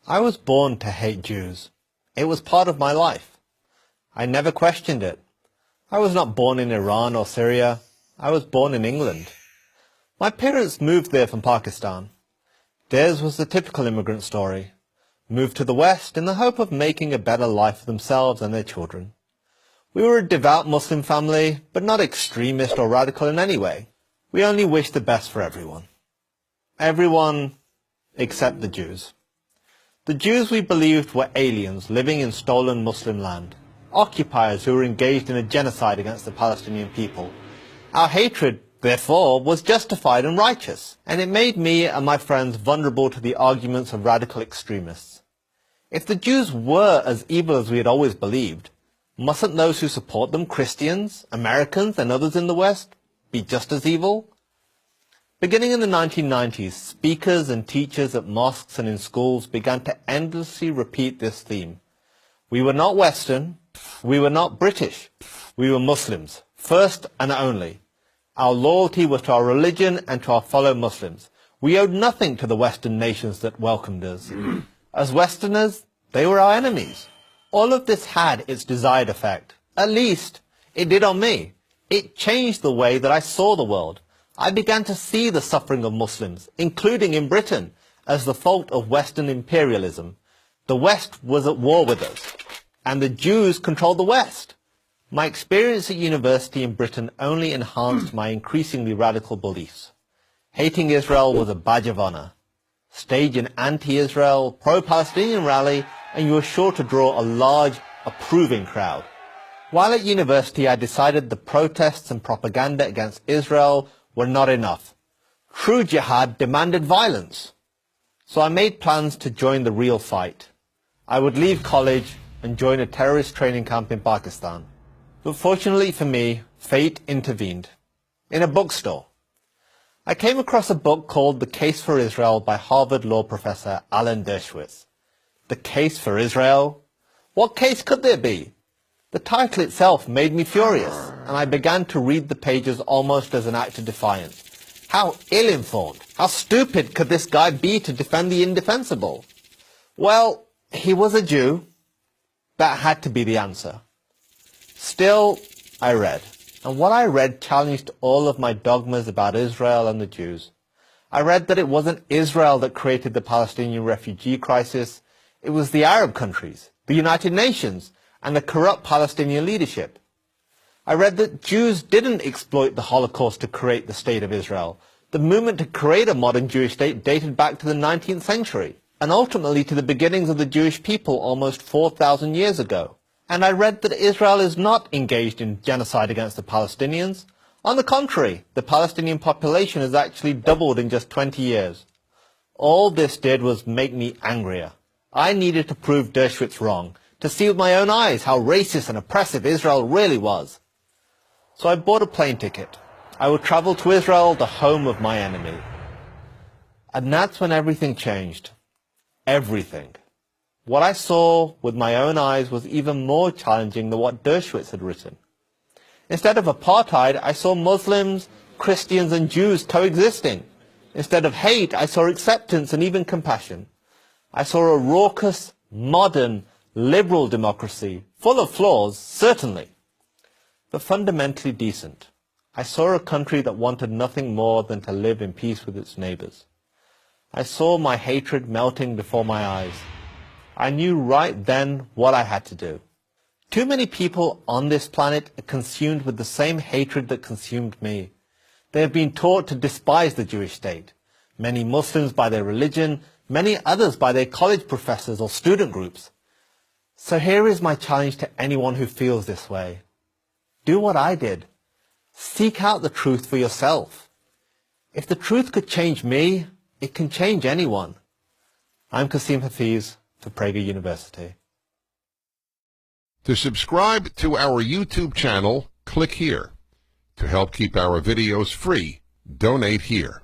I was born to hate Jews. It was part of my life. I never questioned it. I was not born in Iran or Syria. I was born in England. My parents moved there from Pakistan. Theirs was the typical immigrant story. Moved to the West in the hope of making a better life for themselves and their children. We were a devout Muslim family, but not extremist or radical in any way. We only wished the best for everyone. Everyone except the Jews. The Jews we believed were aliens living in stolen Muslim land, occupiers who were engaged in a genocide against the Palestinian people. Our hatred, therefore, was justified and righteous, and it made me and my friends vulnerable to the arguments of radical extremists. If the Jews were as evil as we had always believed, mustn't those who support them, Christians, Americans, and others in the West, be just as evil? Beginning in the 1990s, speakers and teachers at mosques and in schools began to endlessly repeat this theme. We were not Western, we were not British, we were Muslims, first and only. Our loyalty was to our religion and to our fellow Muslims. We owed nothing to the Western nations that welcomed us. As Westerners, they were our enemies. All of this had its desired effect. At least, it did on me. It changed the way that I saw the world. I began to see the suffering of Muslims, including in Britain, as the fault of Western imperialism. The West was at war with us, and the Jews controlled the West. My experience at university in Britain only enhanced my increasingly radical beliefs. Hating Israel was a badge of honor. Stage an anti-Israel, pro-Palestinian rally, and you were sure to draw a large, approving crowd. While at university, I decided the protests and propaganda against Israel were not enough. True jihad demanded violence. So I made plans to join the real fight. I would leave college and join a terrorist training camp in Pakistan. But fortunately for me, fate intervened. In a bookstore. I came across a book called The Case for Israel by Harvard law professor Alan Dershowitz. The Case for Israel? What case could there be? The title itself made me furious, and I began to read the pages almost as an act of defiance. How ill-informed, how stupid could this guy be to defend the indefensible? Well, he was a Jew. That had to be the answer. Still, I read, and what I read challenged all of my dogmas about Israel and the Jews. I read that it wasn't Israel that created the Palestinian refugee crisis, it was the Arab countries, the United Nations, and the corrupt Palestinian leadership. I read that Jews didn't exploit the Holocaust to create the State of Israel. The movement to create a modern Jewish state dated back to the 19th century, and ultimately to the beginnings of the Jewish people almost 4,000 years ago. And I read that Israel is not engaged in genocide against the Palestinians. On the contrary, the Palestinian population has actually doubled in just 20 years. All this did was make me angrier. I needed to prove Dershowitz wrong, to see with my own eyes how racist and oppressive Israel really was. So I bought a plane ticket. I would travel to Israel, the home of my enemy. And that's when everything changed. Everything. What I saw with my own eyes was even more challenging than what Dershowitz had written. Instead of apartheid, I saw Muslims, Christians and Jews coexisting. Instead of hate, I saw acceptance and even compassion. I saw a raucous, modern, liberal democracy, full of flaws, certainly, but fundamentally decent. I saw a country that wanted nothing more than to live in peace with its neighbors. I saw my hatred melting before my eyes. I knew right then what I had to do. Too many people on this planet are consumed with the same hatred that consumed me. They have been taught to despise the Jewish state. Many Muslims by their religion, many others by their college professors or student groups. So here is my challenge to anyone who feels this way. Do what I did. Seek out the truth for yourself. If the truth could change me, it can change anyone. I'm Qasim Hafiz for Prager University. To subscribe to our YouTube channel, click here. To help keep our videos free, donate here.